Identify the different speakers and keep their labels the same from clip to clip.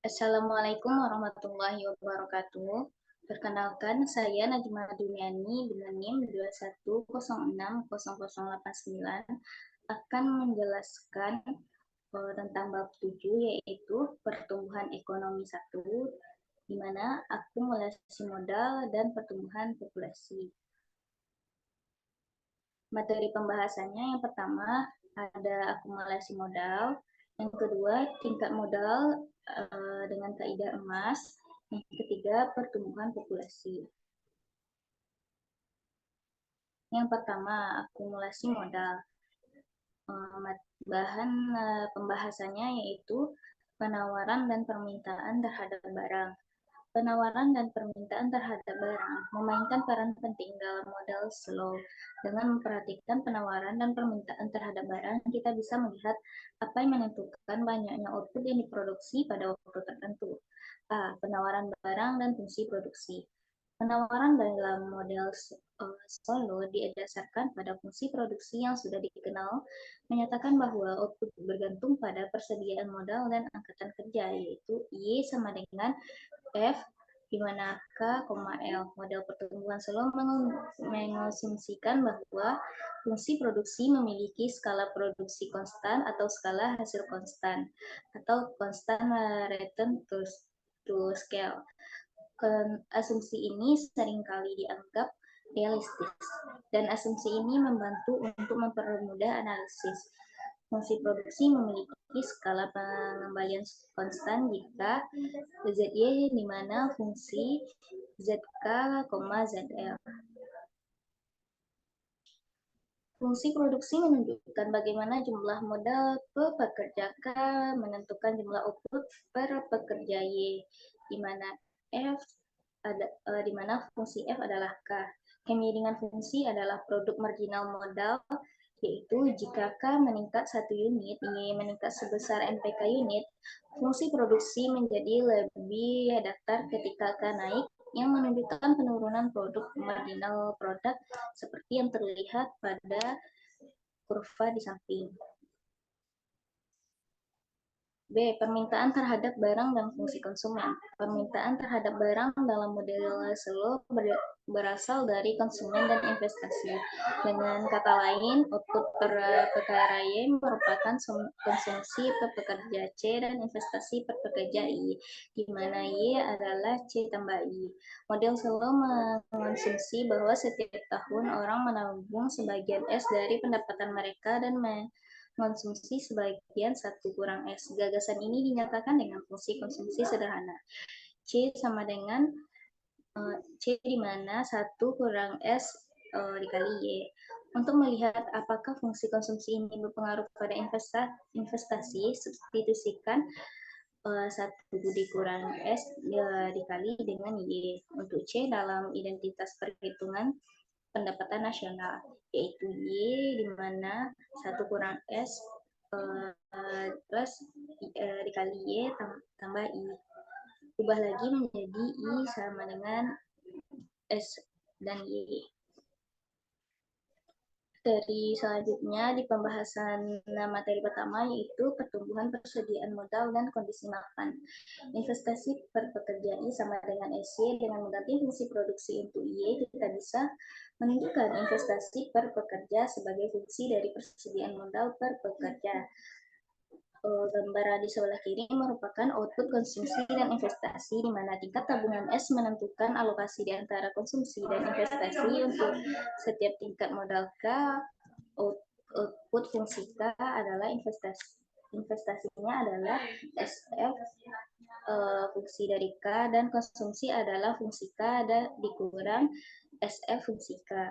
Speaker 1: Assalamualaikum warahmatullahi wabarakatuh. Perkenalkan, saya Najma Dumiani dengan NIM 21060089 akan menjelaskan tentang bab 7 yaitu pertumbuhan ekonomi 1, di mana akumulasi modal dan pertumbuhan populasi. Materi pembahasannya yang pertama ada akumulasi modal, yang kedua tingkat modal dengan kaidah emas, yang ketiga pertumbuhan populasi. Yang pertama akumulasi modal. Bahan pembahasannya yaitu penawaran dan permintaan terhadap barang. Penawaran dan permintaan terhadap barang memainkan peran penting dalam model slow. Dengan memperhatikan penawaran dan permintaan terhadap barang, kita bisa melihat apa yang menentukan banyaknya output yang diproduksi pada waktu tertentu. A. Penawaran barang dan fungsi produksi. Penawaran dalam model solo didasarkan pada fungsi produksi yang sudah dikenal, menyatakan bahwa output bergantung pada persediaan modal dan angkatan kerja, yaitu Y sama dengan F, di mana K, L. Model pertumbuhan solo mengasumsikan bahwa fungsi produksi memiliki skala produksi konstan atau skala hasil konstan, atau constant return to scale. Asumsi ini seringkali dianggap realistis, dan asumsi ini membantu untuk mempermudah analisis. Fungsi produksi memiliki skala pengembalian konstan jika ZY di mana fungsi ZK, ZL. Fungsi produksi menunjukkan bagaimana jumlah modal per pekerja K menentukan jumlah output per pekerja Y, di mana di mana fungsi F adalah K. Kemiringan fungsi adalah produk marginal modal, yaitu jika K meningkat 1 unit, Y meningkat sebesar NPK unit, fungsi produksi menjadi lebih datar ketika K naik, yang menunjukkan penurunan produk marginal produk seperti yang terlihat pada kurva di samping. B. Permintaan terhadap barang dan fungsi konsumen. Permintaan terhadap barang dalam model slow berasal dari konsumen dan investasi. Dengan kata lain, output per pekerja Y merupakan konsumsi per pekerja C dan investasi per pekerja I, di mana Y adalah C tambah I. Model slow mengonsumsi bahwa setiap tahun orang menabung sebagian S dari pendapatan mereka dan mengonsumsi sebagian 1 kurang S. Gagasan ini dinyatakan dengan fungsi konsumsi sederhana. C sama dengan C di mana 1 kurang S dikali Y. Untuk melihat apakah fungsi konsumsi ini berpengaruh pada investasi, substitusikan 1 dikurang S dikali dengan Y. Untuk C dalam identitas perhitungan pendapatan nasional, yaitu Y di mana 1 kurang S plus dikali Y tambah I. Ubah lagi menjadi I sama dengan S dan Y. Dari selanjutnya di pembahasan materi pertama yaitu pertumbuhan persediaan modal dan kondisi makan. Investasi per pekerja I sama dengan SY dengan mengganti fungsi produksi untuk Y, kita bisa menunjukkan investasi per pekerja sebagai fungsi dari persediaan modal per pekerja. Gambar di sebelah kiri merupakan output konsumsi dan investasi, di mana tingkat tabungan S menentukan alokasi di antara konsumsi dan investasi untuk setiap tingkat modal K. Output fungsi K adalah investasinya adalah SF fungsi dari K, dan konsumsi adalah fungsi K dikurang SF fungsi K.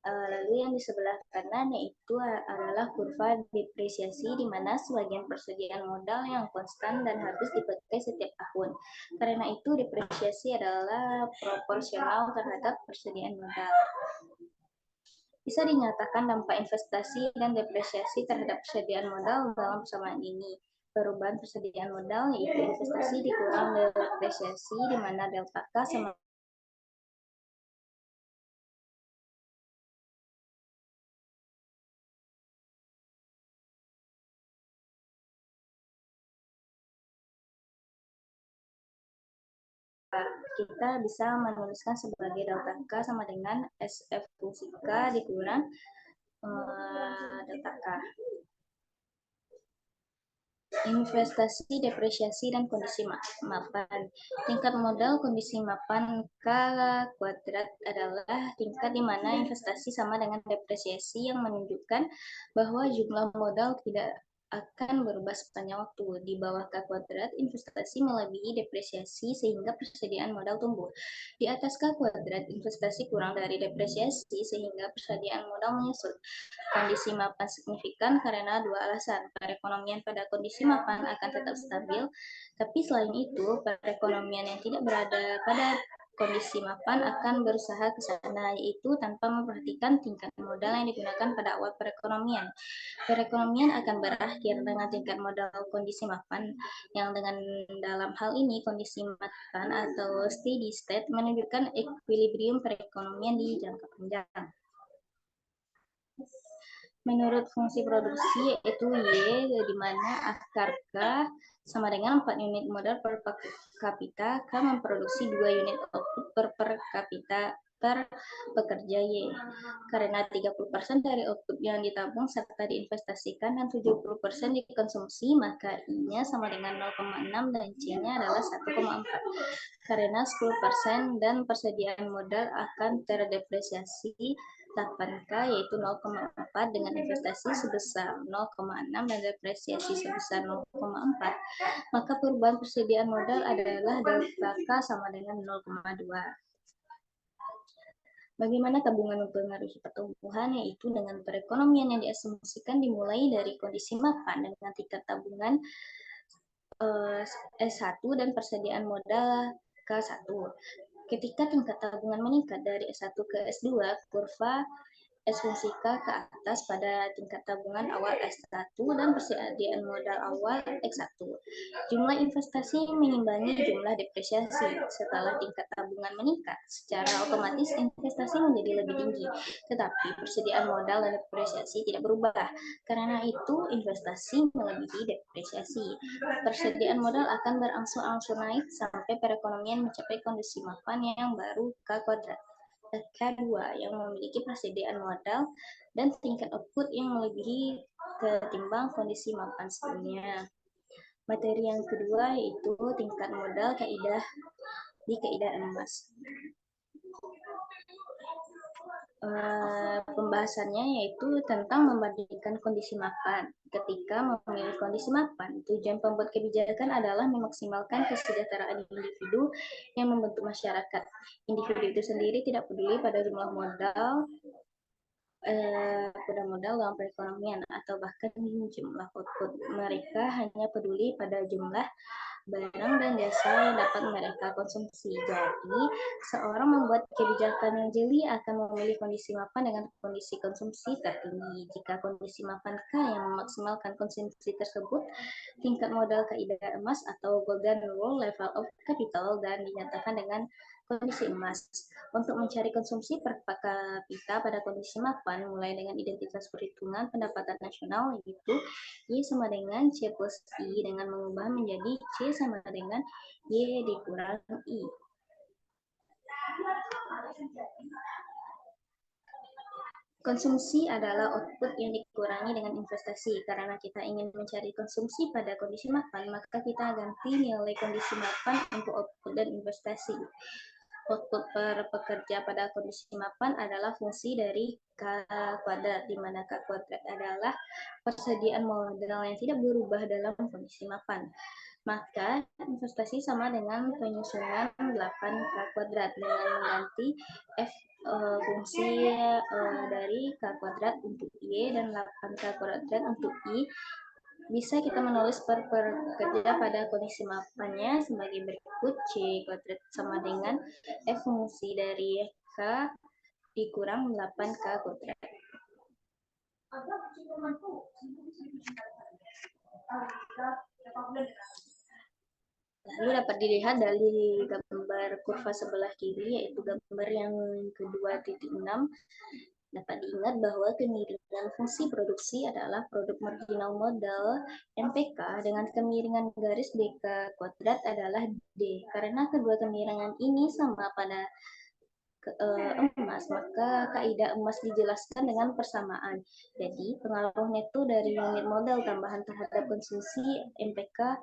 Speaker 1: Lalu yang di sebelah kanan yaitu adalah kurva depresiasi, di mana sebagian persediaan modal yang konstan dan habis dipakai setiap tahun. Karena itu depresiasi adalah proporsional terhadap persediaan modal. Bisa dinyatakan dampak investasi dan depresiasi terhadap persediaan modal dalam persamaan ini. Perubahan persediaan modal yaitu investasi dikurang depresiasi, di mana delta K sama Kita bisa menuliskan sebagai delta K sama dengan SF fungsi K dikurang delta K. Investasi, depresiasi, dan kondisi mapan. Tingkat modal kondisi mapan K kuadrat adalah tingkat di mana investasi sama dengan depresiasi yang menunjukkan bahwa jumlah modal tidak akan berubah sepanjang waktu. Di bawah K kuadrat, investasi melebihi depresiasi sehingga persediaan modal tumbuh. Di atas K kuadrat, investasi kurang dari depresiasi sehingga persediaan modal menyusut. Kondisi mapan signifikan karena dua alasan. Perekonomian pada kondisi mapan akan tetap stabil, tapi selain itu, perekonomian yang tidak berada pada kondisi mapan akan berusaha ke sana, yaitu tanpa memperhatikan tingkat modal yang digunakan pada awal perekonomian. Perekonomian akan berakhir dengan tingkat modal kondisi mapan, yang dengan dalam hal ini kondisi mapan atau steady state menunjukkan equilibrium perekonomian di jangka panjang. Menurut fungsi produksi yaitu Y, di mana akar K sama dengan 4 unit modal per kapita, K memproduksi 2 unit output per kapita per pekerja Y. Karena 30% dari output yang ditabung serta diinvestasikan dan 70% dikonsumsi, maka I-nya sama dengan 0,6 dan C-nya adalah 1,4. Karena 10% dan persediaan modal akan terdepresiasi 8K yaitu 0,4 dengan investasi sebesar 0,6 dan depresiasi sebesar 0,4, maka perubahan persediaan modal adalah delta K sama dengan 0,2. Bagaimana tabungan mempengaruhi pertumbuhan, yaitu dengan perekonomian yang diasumsikan dimulai dari kondisi mapan dengan tingkat tabungan S1 dan persediaan modal K1. Ketika tingkat tabungan meningkat dari S1 ke S2, kurva S fungsi K ke atas pada tingkat tabungan awal S1 dan persediaan modal awal X1. Jumlah investasi mengimbangi jumlah depresiasi. Setelah tingkat tabungan meningkat, secara otomatis investasi menjadi lebih tinggi, tetapi persediaan modal dan depresiasi tidak berubah. Karena itu, investasi melebihi depresiasi. Persediaan modal akan berangsur-angsur naik sampai perekonomian mencapai kondisi mapan yang baru K kuadrat. K2 yang memiliki persediaan modal dan tingkat output yang melebihi ketimbang kondisi mapan sebelumnya. Materi yang kedua yaitu tingkat modal kaidah di kaidah emas. Pembahasannya yaitu tentang membandingkan kondisi mapan. Ketika memilih kondisi mapan, tujuan pembuat kebijakan adalah memaksimalkan kesejahteraan individu yang membentuk masyarakat. Individu itu sendiri tidak peduli pada jumlah modal dalam perekonomian atau bahkan jumlah output. Mereka hanya peduli pada jumlah barang dan jasa yang dapat mereka konsumsi. Jadi, seorang membuat kebijakan yang jeli akan memilih kondisi mapan dengan kondisi konsumsi tertinggi. Jika kondisi mapan K yang memaksimalkan konsumsi tersebut, tingkat modal kaidah emas atau golden rule level of capital dan dinyatakan dengan kondisi emas. Untuk mencari konsumsi per kapita pada kondisi mapan, mulai dengan identitas perhitungan pendapatan nasional, yaitu Y sama dengan C plus I, dengan mengubah menjadi C sama dengan Y dikurang I. Konsumsi adalah output yang dikurangi dengan investasi. Karena kita ingin mencari konsumsi pada kondisi mapan, maka kita ganti nilai kondisi mapan untuk output dan investasi. Output per pekerja pada kondisi mapan adalah fungsi dari K kuadrat, di mana K kuadrat adalah persediaan modal yang tidak berubah dalam kondisi mapan. Maka investasi sama dengan penyusunan 8K kuadrat dengan mengganti F fungsi dari K kuadrat untuk Y dan 8K kuadrat untuk I. Bisa kita menulis per pekerja pada kondisi mapannya sebagai berikut. C kuadrat sama dengan F fungsi dari K dikurang 8K kuadrat. Lalu dapat dilihat dari gambar kurva sebelah kiri, yaitu gambar yang kedua 2.6. Dapat diingat bahwa kemiringan fungsi produksi adalah produk marginal modal MPK dengan kemiringan garis DK kuadrat adalah D. Karena kedua kemiringan ini sama pada emas, maka kaidah emas dijelaskan dengan persamaan. Jadi, pengaruh neto dari unit modal tambahan terhadap konsumsi MPK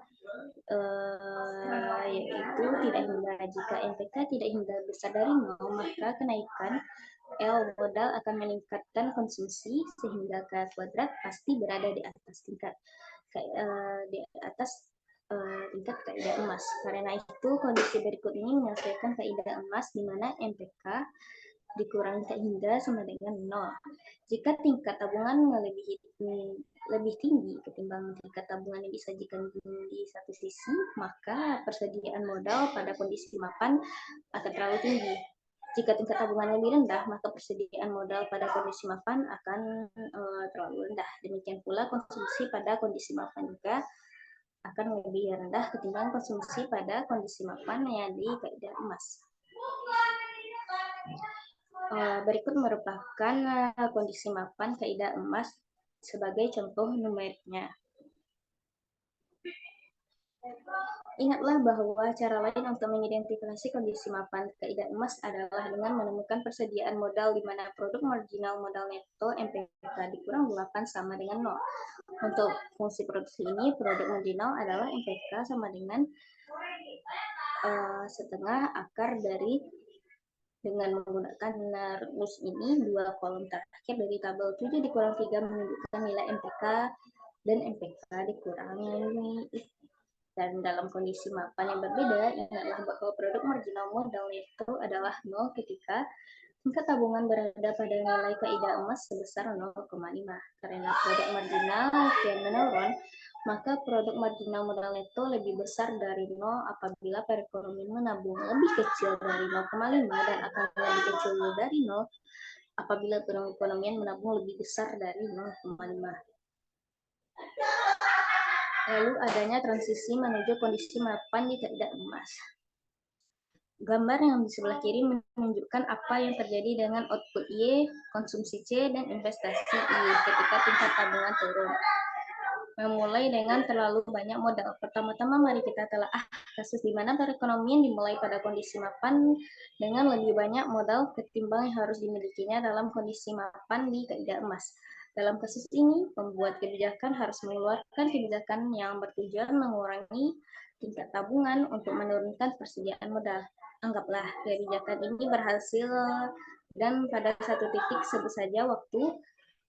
Speaker 1: yaitu tidak hingga. Jika MPK tidak hingga besar dari nol, maka kenaikan L modal akan meningkatkan konsumsi sehingga K kuadrat pasti berada di atas tingkat tingkat kaidah emas. Karena itu kondisi berikut ini menyelesaikan kaidah emas di mana MPK dikurangi K hingga sama dengan 0. Jika tingkat tabungan lebih tinggi ketimbang tingkat tabungan yang disajikan di satu sisi, maka persediaan modal pada kondisi mapan akan terlalu tinggi. Jika tingkat tabungan lebih rendah, maka persediaan modal pada kondisi mapan akan terlalu rendah. Demikian pula konsumsi pada kondisi mapan juga akan lebih rendah ketimbang konsumsi pada kondisi mapan yang di kaidah emas. Berikut merupakan kondisi mapan kaidah emas sebagai contoh numeriknya. Ingatlah bahwa cara lain untuk mengidentifikasi kondisi mapan kaidah emas adalah dengan menemukan persediaan modal di mana produk marginal modal neto MPK dikurang 8 sama dengan 0. Untuk fungsi produksi ini, produk marginal adalah MPK sama dengan setengah akar dari dengan menggunakan rumus ini, dua kolom terakhir dari tabel 7 dikurang 3 menunjukkan nilai MPK dan MPK dikurangi. Dan dalam kondisi mapan yang berbeda, ingatlah bahwa produk marginal modal neto adalah 0 ketika tingkat tabungan berada pada nilai kaidah emas sebesar 0,5. Karena produk marginal kian menurun, maka produk marginal modal neto lebih besar dari 0 apabila perekonomian menabung lebih kecil dari 0,5 dan akan lebih kecil dari 0 apabila perekonomian menabung lebih besar dari 0,5. Lalu adanya transisi menuju kondisi mapan di kaidah emas. Gambar yang di sebelah kiri menunjukkan apa yang terjadi dengan output Y, konsumsi C, dan investasi I ketika tingkat tabungan turun. Memulai dengan terlalu banyak modal. Pertama-tama mari kita telaah kasus di mana perekonomian dimulai pada kondisi mapan dengan lebih banyak modal ketimbang yang harus dimilikinya dalam kondisi mapan di kaidah emas. Dalam kasus ini, pembuat kebijakan harus mengeluarkan kebijakan yang bertujuan mengurangi tingkat tabungan untuk menurunkan persediaan modal. Anggaplah kebijakan ini berhasil dan pada satu titik sebut saja waktu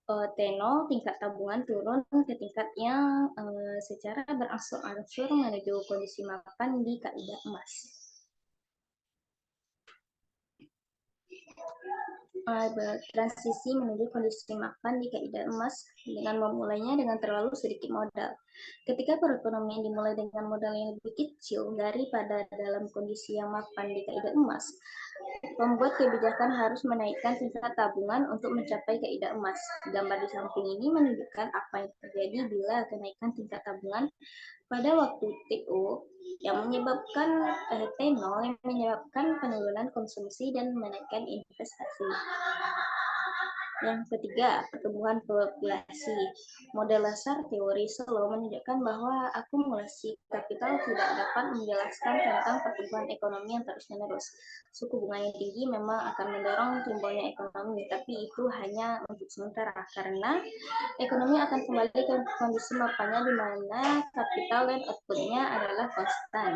Speaker 1: T0 tingkat tabungan turun ke tingkat yang secara berangsur-angsur menuju kondisi mapan di kaidah emas. Transisi menuju kondisi mapan di kaidah emas dengan memulainya dengan terlalu sedikit modal. Ketika perekonomian dimulai dengan modal yang lebih kecil daripada dalam kondisi yang mapan di kaidah emas, pembuat kebijakan harus menaikkan tingkat tabungan untuk mencapai kaidah emas. Gambar di samping ini menunjukkan apa yang terjadi bila kenaikan tingkat tabungan pada waktu TO yang menyebabkan T0 yang menyebabkan penurunan konsumsi dan menaikkan investasi. Yang ketiga, pertumbuhan populasi. Model dasar teori Solow menunjukkan bahwa akumulasi kapital tidak dapat menjelaskan tentang pertumbuhan ekonomi yang terus-menerus. Suku bunga yang tinggi memang akan mendorong tumbuhnya ekonomi, tapi itu hanya untuk sementara karena ekonomi akan kembali ke kondisi mapannya di mana kapital dan outputnya adalah konstan.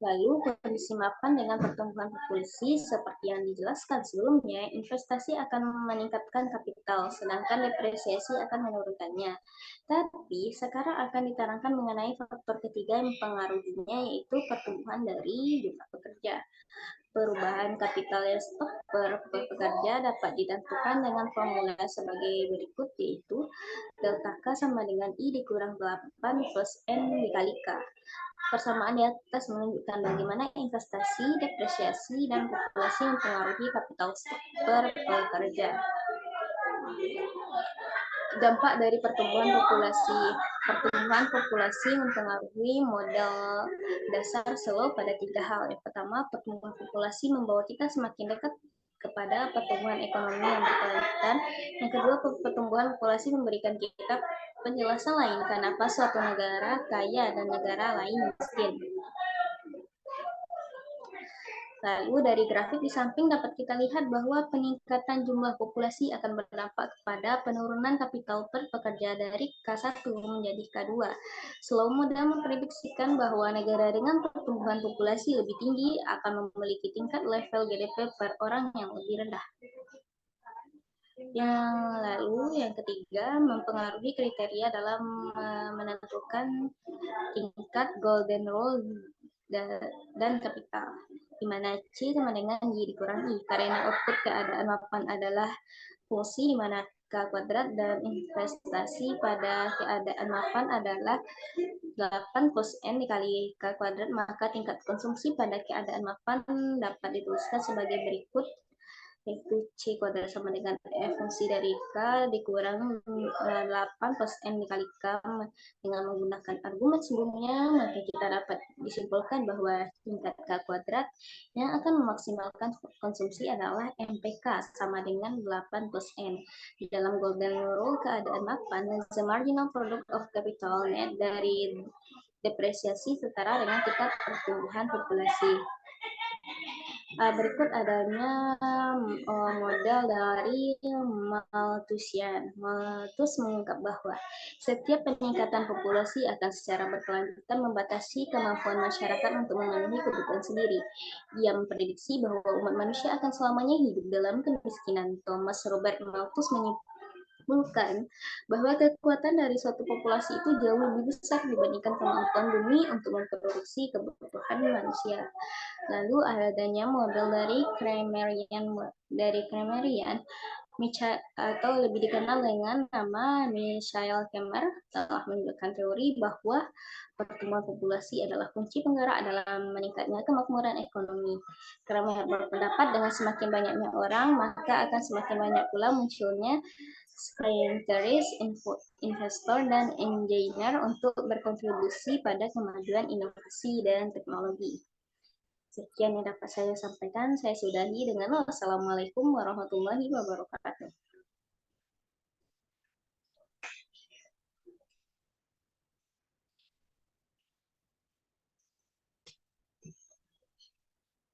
Speaker 1: Lalu kondisi mapan dengan pertumbuhan populasi seperti yang dijelaskan sebelumnya, investasi akan meningkatkan kapital, sedangkan depresiasi akan menurunkannya. Tapi sekarang akan diterangkan mengenai faktor ketiga yang mempengaruhinya, yaitu pertumbuhan dari jumlah pekerja. Perubahan kapital yang stok per pekerja dapat ditentukan dengan formula sebagai berikut, yaitu delta K sama dengan I dikurang 8 plus N dikali K. Persamaan di atas menunjukkan bagaimana investasi, depresiasi, dan populasi mempengaruhi kapital stok per pekerja. Dampak dari pertumbuhan populasi. Pertumbuhan populasi mempengaruhi model dasar Solow pada 3 hal. Yang pertama, pertumbuhan populasi membawa kita semakin dekat kepada pertumbuhan ekonomi yang berkelanjutan. Yang kedua, pertumbuhan populasi memberikan kita penjelasan lain kenapa suatu negara kaya dan negara lain miskin. Lalu dari grafik di samping dapat kita lihat bahwa peningkatan jumlah populasi akan berdampak kepada penurunan kapital per pekerja dari K1 menjadi K2. Slow model memprediksikan bahwa negara dengan pertumbuhan populasi lebih tinggi akan memiliki tingkat level GDP per orang yang lebih rendah. Yang ketiga, mempengaruhi kriteria dalam menentukan tingkat golden rule dan kapital, di mana C sama dengan Y dikurangi, karena output keadaan mapan adalah fungsi di mana K kuadrat dan investasi pada keadaan mapan adalah 8 plus N dikali K kuadrat, maka tingkat konsumsi pada keadaan mapan dapat dituliskan sebagai berikut, yaitu C kuadrat sama dengan F fungsi dari K dikurang 8 plus N dikali K. Dengan menggunakan argumen sebelumnya, maka kita dapat disimpulkan bahwa tingkat K kuadrat yang akan memaksimalkan konsumsi adalah MPK sama dengan 8 plus N. Di dalam golden rule keadaan mapan, the marginal product of capital net dari depresiasi setara dengan tingkat pertumbuhan populasi. Berikut adanya model dari Malthusian. Malthus mengungkap bahwa setiap peningkatan populasi akan secara berkelanjutan membatasi kemampuan masyarakat untuk memenuhi kebutuhan sendiri. Ia memprediksi bahwa umat manusia akan selamanya hidup dalam kemiskinan. Thomas Robert Malthus menyimpulkan bahwa kekuatan dari suatu populasi itu jauh lebih besar dibandingkan kemampuan bumi untuk memproduksi kebutuhan manusia. Lalu adanya model dari Kramerian, atau lebih dikenal dengan nama Michael Kramer, telah menunjukkan teori bahwa pertumbuhan populasi adalah kunci penggerak dalam meningkatnya kemakmuran ekonomi. Kramer berpendapat dengan semakin banyaknya orang, maka akan semakin banyak pula munculnya scientist, investor, dan engineer untuk berkontribusi pada kemajuan inovasi dan teknologi. Sekian yang dapat saya sampaikan. Saya sudahi dengan wassalamualaikum warahmatullahi wabarakatuh.